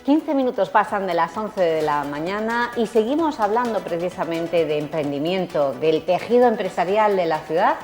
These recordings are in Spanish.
15 minutos pasan de las 11 de la mañana y seguimos hablando precisamente de emprendimiento, del tejido empresarial de la ciudad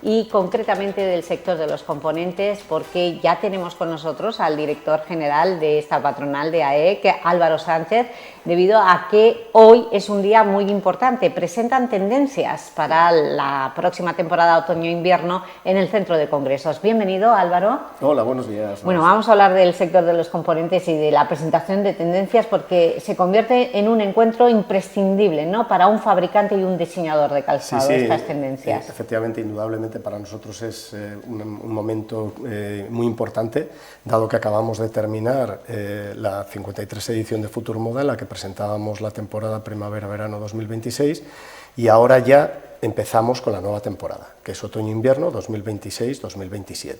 y concretamente del sector de los componentes, porque ya tenemos con nosotros al director general de esta patronal de AEC, Álvaro Sánchez, debido a que hoy es un día muy importante. Presentan tendencias para la próxima temporada otoño-invierno en el Centro de Congresos. Bienvenido, Álvaro. Hola, buenos días. Bueno, vamos a hablar del sector de los componentes y de la presentación de tendencias, porque se convierte en un encuentro imprescindible, ¿no?, para un fabricante y un diseñador de calzado, estas tendencias. Efectivamente, indudablemente para nosotros es un momento muy importante, dado que acabamos de terminar la 53 edición de Futur Moda, en la que presentábamos la temporada primavera-verano 2026, y ahora ya empezamos con la nueva temporada, que es otoño-invierno 2026-2027.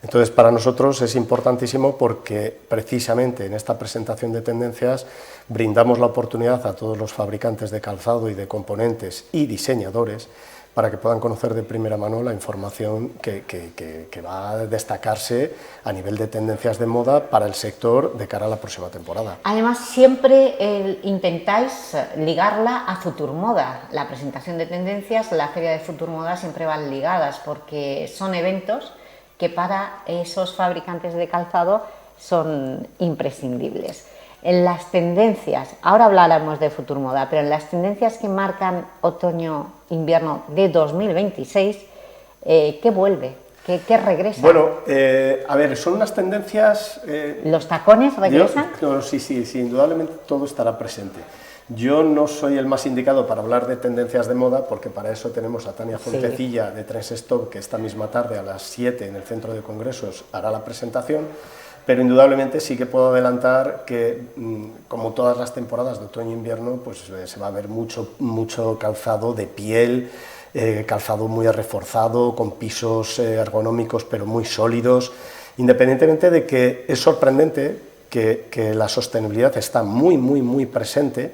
Entonces, para nosotros es importantísimo porque precisamente en esta presentación de tendencias brindamos la oportunidad a todos los fabricantes de calzado y de componentes y diseñadores para que puedan conocer de primera mano la información que va a destacarse a nivel de tendencias de moda para el sector de cara a la próxima temporada. Además, siempre intentáis ligarla a Futur Moda. La presentación de tendencias, la feria de Futur Moda siempre van ligadas, porque son eventos que para esos fabricantes de calzado son imprescindibles. En las tendencias, ahora hablaremos de Futur Moda, pero en las tendencias que marcan otoño-invierno de 2026, ¿qué vuelve? ¿Qué regresa? Bueno, a ver, son unas tendencias... ¿Los tacones regresan? Sí, indudablemente todo estará presente. Yo no soy el más indicado para hablar de tendencias de moda, porque para eso tenemos a Tania Fontecilla de Trends Stop, que esta misma tarde a las 7 en el Centro de Congresos hará la presentación. Pero indudablemente sí que puedo adelantar que, como todas las temporadas de otoño-invierno, pues se va a ver mucho calzado de piel, calzado muy reforzado, con pisos ergonómicos pero muy sólidos, independientemente de que es sorprendente que la sostenibilidad está muy presente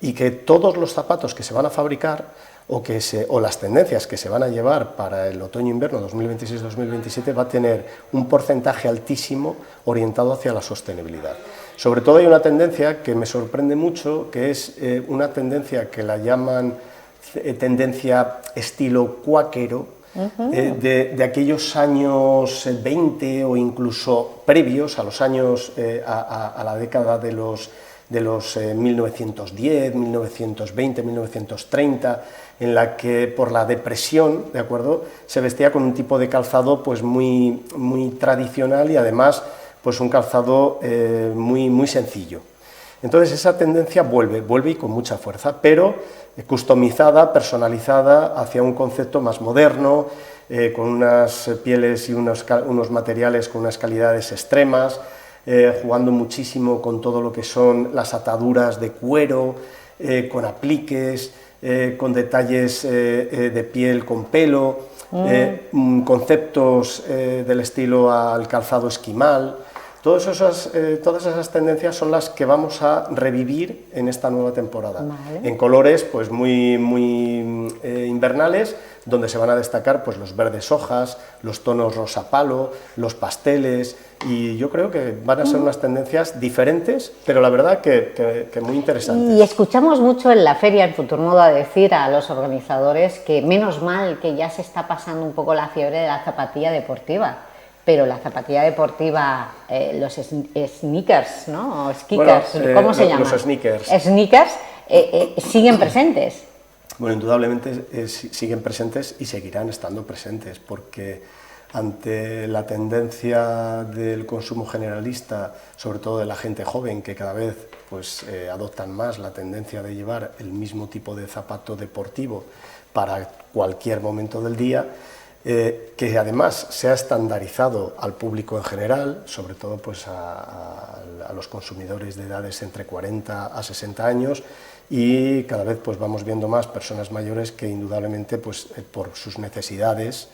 y que todos los zapatos que se van a fabricar o las tendencias que se van a llevar para el otoño-invierno 2026-2027 va a tener un porcentaje altísimo orientado hacia la sostenibilidad. Sobre todo hay una tendencia que me sorprende mucho, que es una tendencia que la llaman tendencia estilo cuáquero, de aquellos años 20 o incluso previos a los años, a la década de los 1910, 1920, 1930, en la que por la depresión, ¿de acuerdo?, se vestía con un tipo de calzado pues muy tradicional y además pues un calzado muy sencillo. Entonces esa tendencia vuelve y con mucha fuerza, pero customizada, personalizada hacia un concepto más moderno, con unas pieles y unos materiales con unas calidades extremas, jugando muchísimo con todo lo que son las ataduras de cuero, con apliques, con detalles de piel con pelo, conceptos del estilo al calzado esquimal. Todas esas tendencias son las que vamos a revivir en esta nueva temporada, en colores pues muy invernales, donde se van a destacar pues los verdes hojas, los tonos rosa palo, los pasteles, y yo creo que van a ser unas tendencias diferentes, pero la verdad que muy interesantes. Y escuchamos mucho en la feria, en Futur Moda, decir a los organizadores que menos mal que ya se está pasando un poco la fiebre de la zapatilla deportiva. Pero la zapatilla deportiva, los sneakers, ¿no? O skickers, bueno, ¿cómo se llaman? Los sneakers. Sneakers siguen presentes. Bueno, indudablemente siguen presentes y seguirán estando presentes, porque ante la tendencia del consumo generalista, sobre todo de la gente joven, que cada vez pues, adoptan más la tendencia de llevar el mismo tipo de zapato deportivo para cualquier momento del día, que además se ha estandarizado al público en general, sobre todo pues a los consumidores de edades entre 40 a 60 años, y cada vez pues vamos viendo más personas mayores que indudablemente pues, por sus necesidades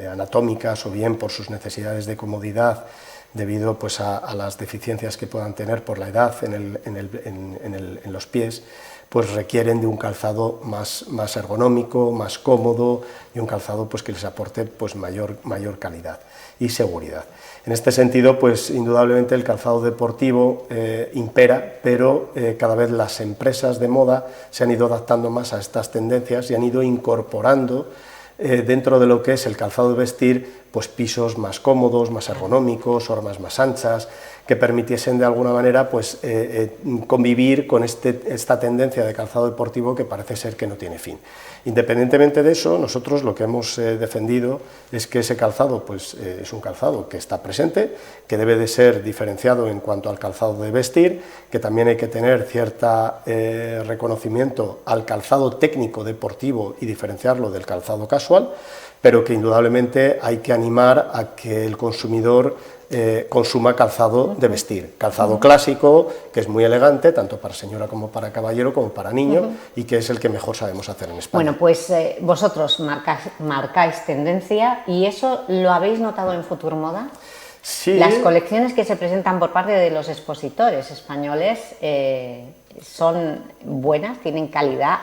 anatómicas o bien por sus necesidades de comodidad, debido pues, a las deficiencias que puedan tener por la edad en los pies, pues requieren de un calzado más ergonómico, más cómodo y un calzado pues, que les aporte pues, mayor calidad y seguridad. En este sentido, pues indudablemente el calzado deportivo impera, pero cada vez las empresas de moda se han ido adaptando más a estas tendencias y han ido incorporando dentro de lo que es el calzado de vestir, pues pisos más cómodos, más ergonómicos, hormas más anchas, que permitiesen de alguna manera pues, convivir con esta tendencia de calzado deportivo que parece ser que no tiene fin. Independientemente de eso, nosotros lo que hemos defendido es que ese calzado pues, es un calzado que está presente, que debe de ser diferenciado en cuanto al calzado de vestir, que también hay que tener cierto reconocimiento al calzado técnico deportivo y diferenciarlo del calzado casual, pero que indudablemente hay que animar a que el consumidor consuma calzado de vestir, calzado clásico, que es muy elegante, tanto para señora como para caballero, como para niño, y que es el que mejor sabemos hacer en España. Bueno, pues vosotros marcáis tendencia, y eso lo habéis notado en Futur Moda. Sí. Las colecciones que se presentan por parte de los expositores españoles son buenas, tienen calidad,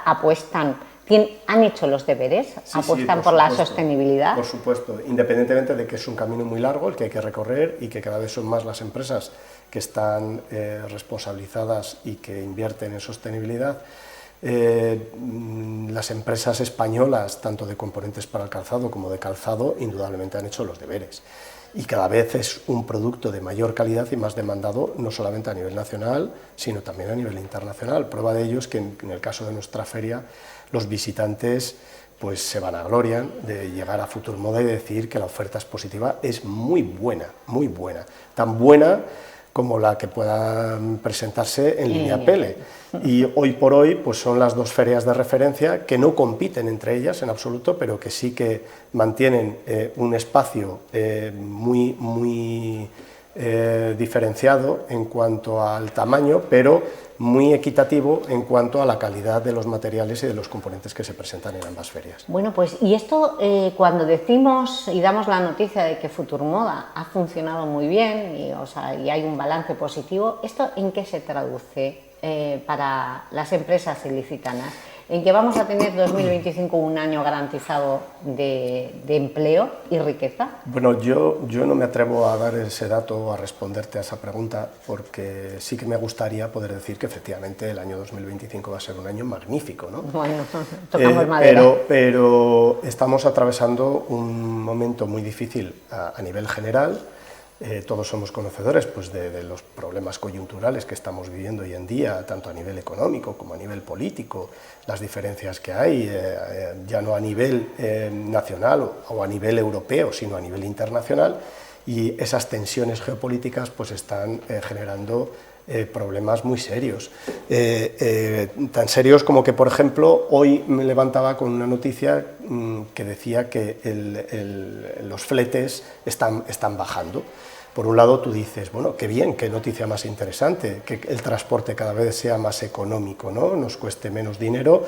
han hecho los deberes, apuestan por la sostenibilidad. Por supuesto, independientemente de que es un camino muy largo el que hay que recorrer y que cada vez son más las empresas que están responsabilizadas y que invierten en sostenibilidad. Las empresas españolas, tanto de componentes para el calzado como de calzado, indudablemente han hecho los deberes. Y cada vez es un producto de mayor calidad y más demandado, no solamente a nivel nacional, sino también a nivel internacional. Prueba de ello es que en el caso de nuestra feria, los visitantes pues, se vanaglorian de llegar a Futur Moda y decir que la oferta expositiva es muy buena, tan buena como la que pueda presentarse en línea Pele. Y hoy por hoy pues son las dos ferias de referencia que no compiten entre ellas en absoluto, pero que sí que mantienen un espacio muy diferenciado en cuanto al tamaño, pero muy equitativo en cuanto a la calidad de los materiales y de los componentes que se presentan en ambas ferias. Bueno, pues y esto cuando decimos y damos la noticia de que Futur Moda ha funcionado muy bien y hay un balance positivo, ¿esto en qué se traduce para las empresas ilicitanas? ¿En que vamos a tener 2025 un año garantizado de empleo y riqueza? Bueno, yo no me atrevo a dar ese dato o a responderte a esa pregunta, porque sí que me gustaría poder decir que efectivamente el año 2025 va a ser un año magnífico, ¿no? Bueno, tocamos madera. Pero estamos atravesando un momento muy difícil a nivel general. Todos somos conocedores pues, de los problemas coyunturales que estamos viviendo hoy en día, tanto a nivel económico como a nivel político, las diferencias que hay, ya no a nivel nacional o a nivel europeo, sino a nivel internacional, y esas tensiones geopolíticas pues, están generando problemas muy serios, tan serios como que, por ejemplo, hoy me levantaba con una noticia que decía que los fletes están bajando. Por un lado tú dices, bueno, qué bien, qué noticia más interesante, que el transporte cada vez sea más económico, ¿no? Nos cueste menos dinero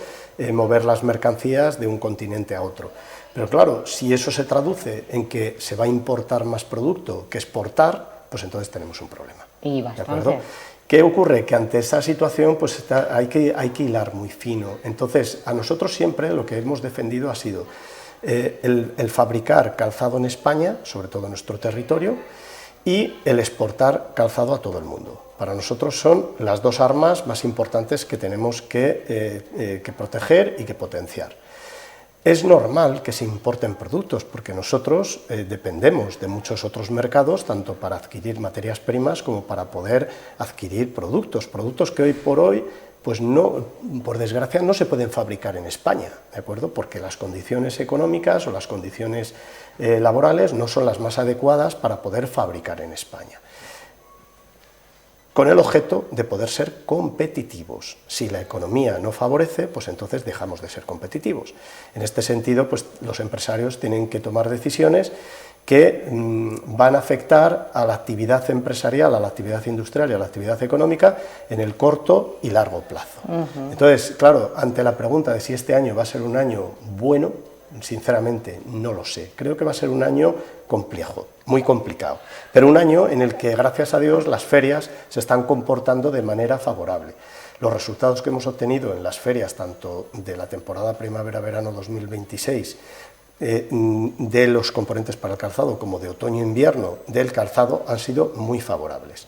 mover las mercancías de un continente a otro. Pero claro, si eso se traduce en que se va a importar más producto que exportar, pues entonces tenemos un problema. Y bastante. ¿De acuerdo? ¿Qué ocurre? Que ante esa situación pues hay que hilar muy fino. Entonces, a nosotros siempre lo que hemos defendido ha sido el fabricar calzado en España, sobre todo en nuestro territorio, y el exportar calzado a todo el mundo. Para nosotros son las dos armas más importantes que tenemos que proteger y que potenciar. Es normal que se importen productos, porque nosotros dependemos de muchos otros mercados, tanto para adquirir materias primas como para poder adquirir productos que hoy por hoy, pues no, por desgracia, no se pueden fabricar en España, ¿de acuerdo? Porque las condiciones económicas o las condiciones laborales no son las más adecuadas para poder fabricar en España, con el objeto de poder ser competitivos. Si la economía no favorece, pues entonces dejamos de ser competitivos. En este sentido, pues los empresarios tienen que tomar decisiones que van a afectar a la actividad empresarial, a la actividad industrial y a la actividad económica en el corto y largo plazo. Entonces, claro, ante la pregunta de si este año va a ser un año bueno, sinceramente no lo sé. Creo que va a ser un año complejo, muy complicado, pero un año en el que, gracias a Dios, las ferias se están comportando de manera favorable. Los resultados que hemos obtenido en las ferias, tanto de la temporada primavera-verano 2026, de los componentes para el calzado, como de otoño-invierno del calzado, han sido muy favorables.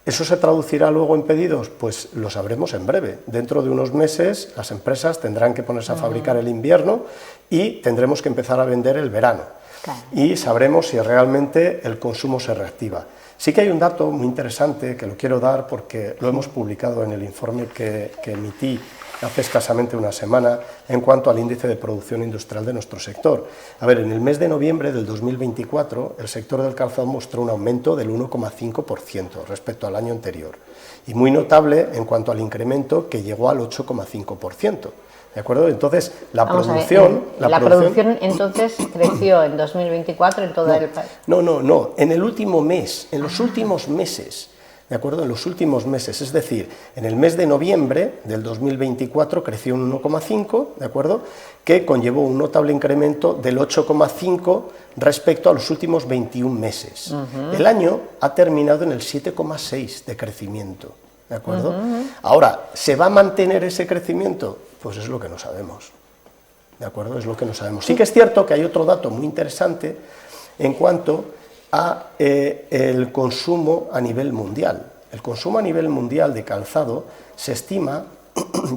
¿Eso se traducirá luego en pedidos? Pues lo sabremos en breve. Dentro de unos meses las empresas tendrán que ponerse a fabricar el invierno y tendremos que empezar a vender el verano. Claro. Y sabremos si realmente el consumo se reactiva. Sí que hay un dato muy interesante que lo quiero dar porque lo hemos publicado en el informe que emití hace escasamente una semana en cuanto al índice de producción industrial de nuestro sector. A ver, en el mes de noviembre del 2024 el sector del calzado mostró un aumento del 1,5% respecto al año anterior y muy notable en cuanto al incremento que llegó al 8,5%. ¿De acuerdo? Entonces, la producción entonces creció en 2024 en todo el país. No, en el último mes, en los últimos meses. ¿De acuerdo? En los últimos meses, es decir, en el mes de noviembre del 2024 creció un 1,5, ¿de acuerdo?, que conllevó un notable incremento del 8,5 respecto a los últimos 21 meses. El año ha terminado en el 7,6 de crecimiento, ¿de acuerdo? Ahora, ¿se va a mantener ese crecimiento? Pues es lo que no sabemos, ¿de acuerdo? Es lo que no sabemos. Sí que es cierto que hay otro dato muy interesante en cuanto a el consumo a nivel mundial. El consumo a nivel mundial de calzado se estima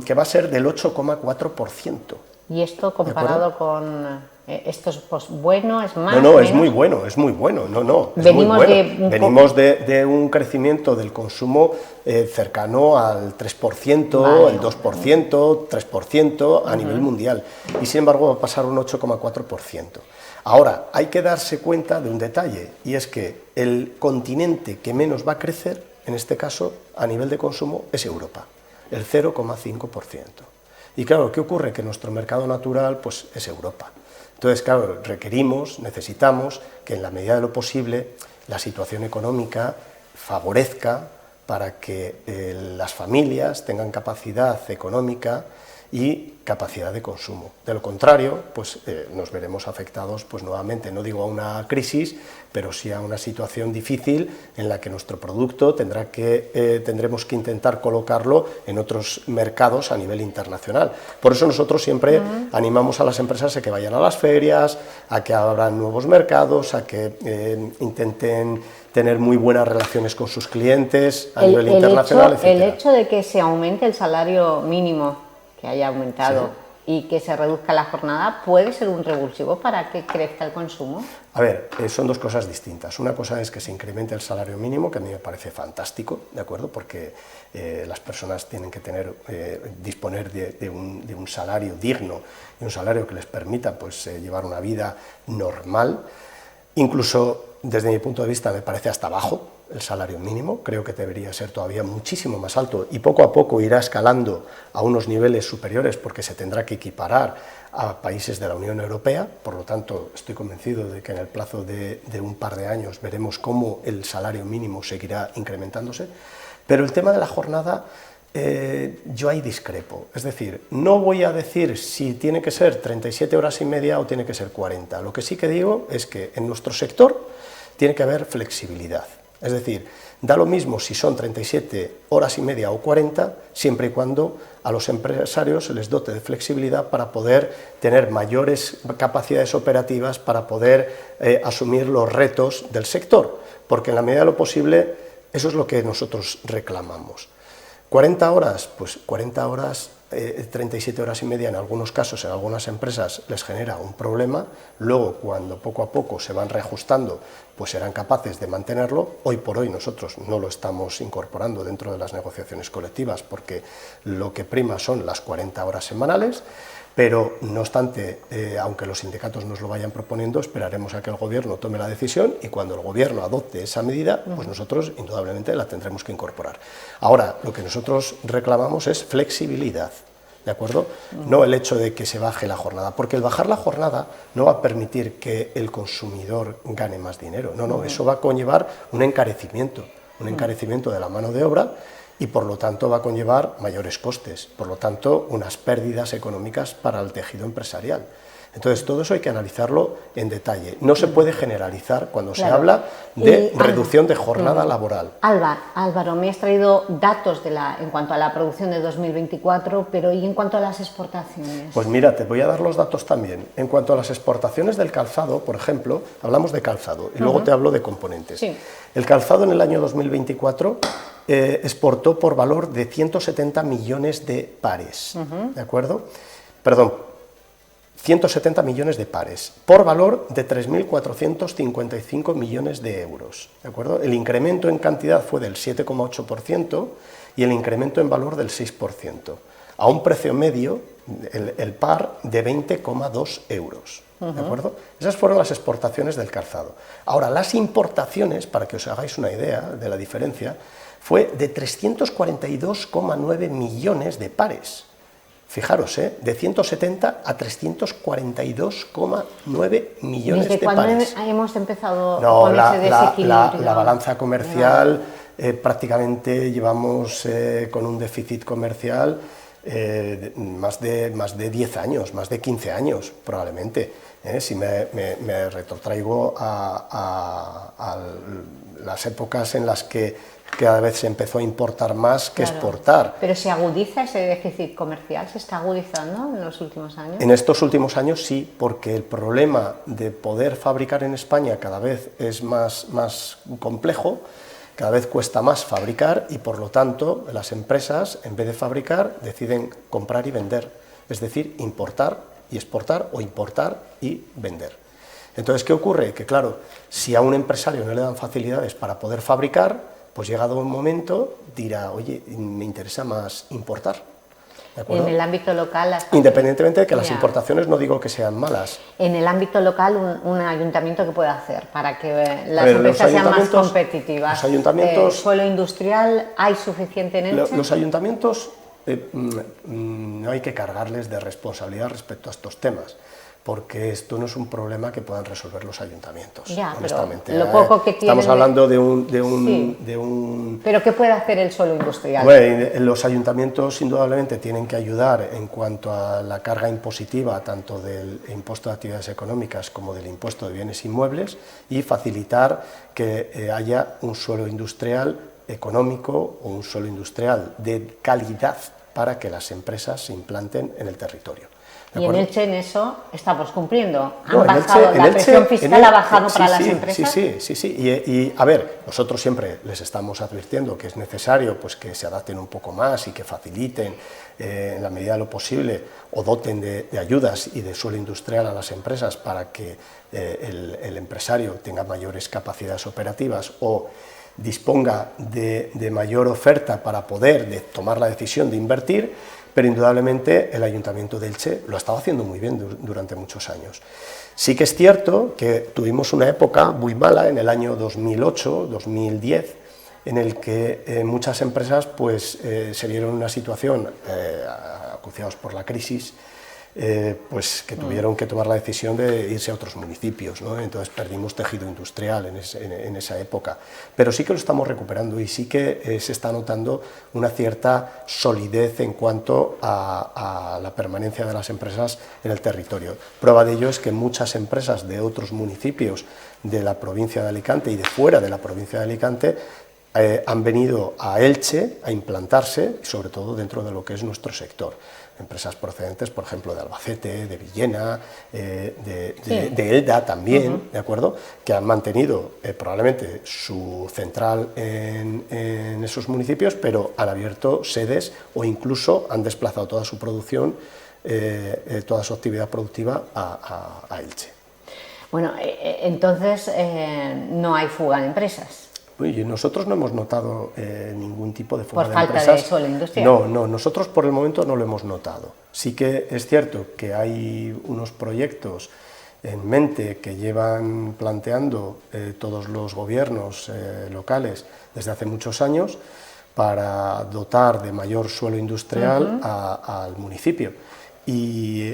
que va a ser del 8,4%. ¿Y esto comparado con esto es pues, bueno, es más? No, es muy bueno, es muy bueno. Venimos de un crecimiento del consumo cercano al 3%, el 2%, 3% a nivel mundial. Y sin embargo va a pasar un 8,4%. Ahora, hay que darse cuenta de un detalle, y es que el continente que menos va a crecer, en este caso, a nivel de consumo, es Europa, el 0,5%. Y claro, ¿qué ocurre? Que nuestro mercado natural pues, es Europa. Entonces, claro, necesitamos que en la medida de lo posible la situación económica favorezca para que las familias tengan capacidad económica y capacidad de consumo. De lo contrario, pues nos veremos afectados pues nuevamente, no digo a una crisis, pero sí a una situación difícil en la que nuestro producto tendremos que intentar colocarlo en otros mercados a nivel internacional. Por eso nosotros siempre animamos a las empresas a que vayan a las ferias, a que abran nuevos mercados, a que intenten tener muy buenas relaciones con sus clientes a nivel internacional, etc. El hecho de que se aumente el salario mínimo, que haya aumentado, y que se reduzca la jornada, ¿puede ser un revulsivo para que crezca el consumo? A ver, son dos cosas distintas. Una cosa es que se incremente el salario mínimo, que a mí me parece fantástico, ¿de acuerdo? Porque las personas tienen que disponer de un salario digno y un salario que les permita pues, llevar una vida normal. Incluso, desde mi punto de vista, me parece hasta bajo el salario mínimo, creo que debería ser todavía muchísimo más alto y poco a poco irá escalando a unos niveles superiores porque se tendrá que equiparar a países de la Unión Europea, por lo tanto estoy convencido de que en el plazo de un par de años veremos cómo el salario mínimo seguirá incrementándose, pero el tema de la jornada yo ahí discrepo, es decir, no voy a decir si tiene que ser 37 horas y media o tiene que ser 40, lo que sí que digo es que en nuestro sector tiene que haber flexibilidad. Es decir, da lo mismo si son 37 horas y media o 40, siempre y cuando a los empresarios se les dote de flexibilidad para poder tener mayores capacidades operativas, para poder asumir los retos del sector, porque en la medida de lo posible eso es lo que nosotros reclamamos. 40 horas, pues 40 horas, 37 horas y media en algunos casos, en algunas empresas les genera un problema, luego cuando poco a poco se van reajustando, pues serán capaces de mantenerlo. Hoy por hoy nosotros no lo estamos incorporando dentro de las negociaciones colectivas porque lo que prima son las 40 horas semanales, pero no obstante, aunque los sindicatos nos lo vayan proponiendo, esperaremos a que el Gobierno tome la decisión y cuando el Gobierno adopte esa medida, pues nosotros indudablemente la tendremos que incorporar. Ahora, lo que nosotros reclamamos es flexibilidad, ¿de acuerdo? No el hecho de que se baje la jornada, porque el bajar la jornada no va a permitir que el consumidor gane más dinero, no, eso va a conllevar un encarecimiento de la mano de obra, y por lo tanto va a conllevar mayores costes, por lo tanto unas pérdidas económicas para el tejido empresarial. Entonces, todo eso hay que analizarlo en detalle. No se puede generalizar cuando se habla de reducción de jornada laboral. Álvaro, me has traído datos en cuanto a la producción de 2024, pero ¿y en cuanto a las exportaciones? Pues mira, te voy a dar los datos también. En cuanto a las exportaciones del calzado, por ejemplo, hablamos de calzado y luego te hablo de componentes. Sí. El calzado en el año 2024 exportó por valor de 170 millones de pares, ¿de acuerdo? Perdón, 170 millones de pares, por valor de 3.455 millones de euros, ¿de acuerdo? El incremento en cantidad fue del 7,8% y el incremento en valor del 6%, a un precio medio, el par, de 20,2 euros. ¿De acuerdo? Esas fueron las exportaciones del calzado. Ahora, las importaciones, para que os hagáis una idea de la diferencia, fue de 342,9 millones de pares. Fijaros, de 170 a 342,9 millones de pares. ¿Desde cuándo hemos empezado con ese desequilibrio? La balanza comercial, prácticamente llevamos con un déficit comercial más de 10 años, más de 15 años probablemente. Si me retrotraigo a las épocas en las que cada vez se empezó a importar más que exportar. ¿Pero se agudiza ese déficit comercial? ¿Se está agudizando en los últimos años? En estos últimos años sí, porque el problema de poder fabricar en España cada vez es más complejo, cada vez cuesta más fabricar y por lo tanto las empresas, en vez de fabricar, deciden comprar y vender, es decir, importar y exportar o importar y vender. Entonces, ¿qué ocurre? Que claro, si a un empresario no le dan facilidades para poder fabricar, pues llegado un momento dirá, oye, me interesa más importar. ¿De acuerdo? En el ámbito local... Independientemente de que las importaciones no digo que sean malas. En el ámbito local, un ayuntamiento, ¿qué puede hacer para que las empresas sean más competitivas? Los ayuntamientos... ¿Suelo industrial hay suficiente en Elche? Los ayuntamientos no hay que cargarles de responsabilidad respecto a estos temas, porque esto no es un problema que puedan resolver los ayuntamientos, honestamente. Lo poco que estamos hablando de un... ¿Pero qué puede hacer el suelo industrial? Bueno, los ayuntamientos indudablemente tienen que ayudar en cuanto a la carga impositiva, tanto del impuesto de actividades económicas como del impuesto de bienes inmuebles, y facilitar que haya un suelo industrial económico o un suelo industrial de calidad para que las empresas se implanten en el territorio. Y en Elche en eso estamos cumpliendo. La presión fiscal ha bajado para las empresas. Sí. Y a ver, nosotros siempre les estamos advirtiendo que es necesario pues, que se adapten un poco más y que faciliten en la medida de lo posible o doten de ayudas y de suelo industrial a las empresas para que el empresario tenga mayores capacidades operativas o disponga de mayor oferta para poder tomar la decisión de invertir. Pero indudablemente el Ayuntamiento de Elche lo ha estado haciendo muy bien durante muchos años. Sí que es cierto que tuvimos una época muy mala en el año 2008-2010, en el que muchas empresas pues, se vieron en una situación, acuciados por la crisis, pues que tuvieron que tomar la decisión de irse a otros municipios, ¿no? Entonces perdimos tejido industrial en esa época, pero sí que lo estamos recuperando y sí que se está notando una cierta solidez en cuanto a la permanencia de las empresas en el territorio. Prueba de ello es que muchas empresas de otros municipios de la provincia de Alicante y de fuera de la provincia de Alicante han venido a Elche a implantarse, sobre todo dentro de lo que es nuestro sector. Empresas procedentes, por ejemplo, de Albacete, de Villena, de Elda también, ¿de acuerdo?, que han mantenido probablemente su central en esos municipios, pero han abierto sedes o incluso han desplazado toda su producción, toda su actividad productiva a Elche. Bueno, entonces no hay fuga de empresas. Y nosotros no hemos notado ningún tipo de fuga de empresas. ¿Por falta de suelo industrial? No, nosotros por el momento no lo hemos notado. Sí que es cierto que hay unos proyectos en mente que llevan planteando todos los gobiernos locales desde hace muchos años para dotar de mayor suelo industrial al municipio. Y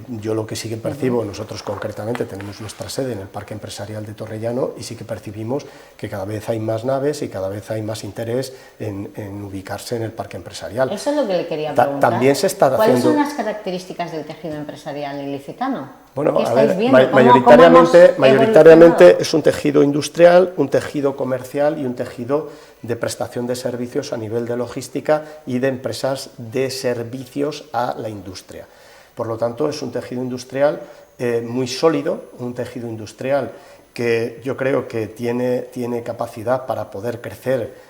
yo lo que sí que percibo, nosotros concretamente tenemos nuestra sede en el Parque Empresarial de Torrellano y sí que percibimos que cada vez hay más naves y cada vez hay más interés en ubicarse en el Parque Empresarial. Eso es lo que le quería preguntar. También se está ¿Cuáles haciendo... son las características del tejido empresarial ilicitano? Bueno, ¿Qué a estáis ver, viendo? mayoritariamente es un tejido industrial, un tejido comercial y un tejido de prestación de servicios a nivel de logística y de empresas de servicios a la industria. Por lo tanto, es un tejido industrial muy sólido, un tejido industrial que yo creo que tiene capacidad para poder crecer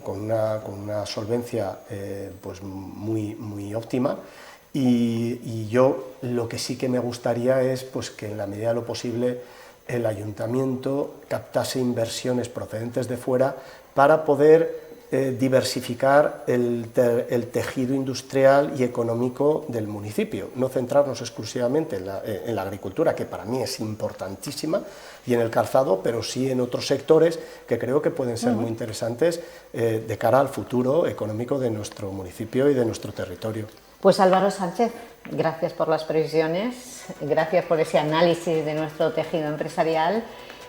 con una solvencia pues muy óptima. Y yo lo que sí que me gustaría es pues, que en la medida de lo posible el ayuntamiento captase inversiones procedentes de fuera para poder diversificar el tejido industrial y económico del municipio, no centrarnos exclusivamente en la agricultura, que para mí es importantísima, y en el calzado, pero sí en otros sectores que creo que pueden ser muy interesantes de cara al futuro económico de nuestro municipio y de nuestro territorio. Pues Álvaro Sánchez, gracias por las previsiones, gracias por ese análisis de nuestro tejido empresarial,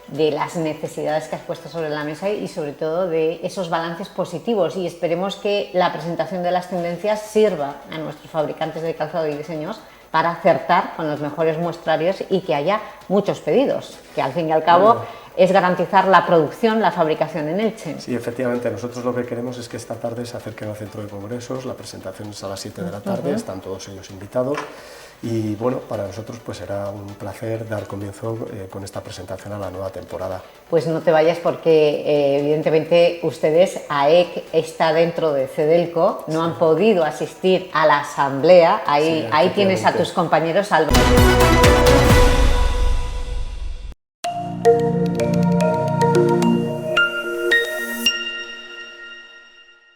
de las necesidades que has puesto sobre la mesa y sobre todo de esos balances positivos, y esperemos que la presentación de las tendencias sirva a nuestros fabricantes de calzado y diseños para acertar con los mejores muestrarios y que haya muchos pedidos, que al fin y al cabo es garantizar la producción, la fabricación en Elche. Sí, efectivamente, nosotros lo que queremos es que esta tarde se acerquen al centro de congresos, la presentación es a las 7 de la tarde, están todos ellos invitados, y bueno, para nosotros pues será un placer dar comienzo con esta presentación a la nueva temporada. Pues no te vayas porque evidentemente ustedes, AEC está dentro de Cedelco, no han podido asistir a la asamblea, ahí tienes a tus compañeros.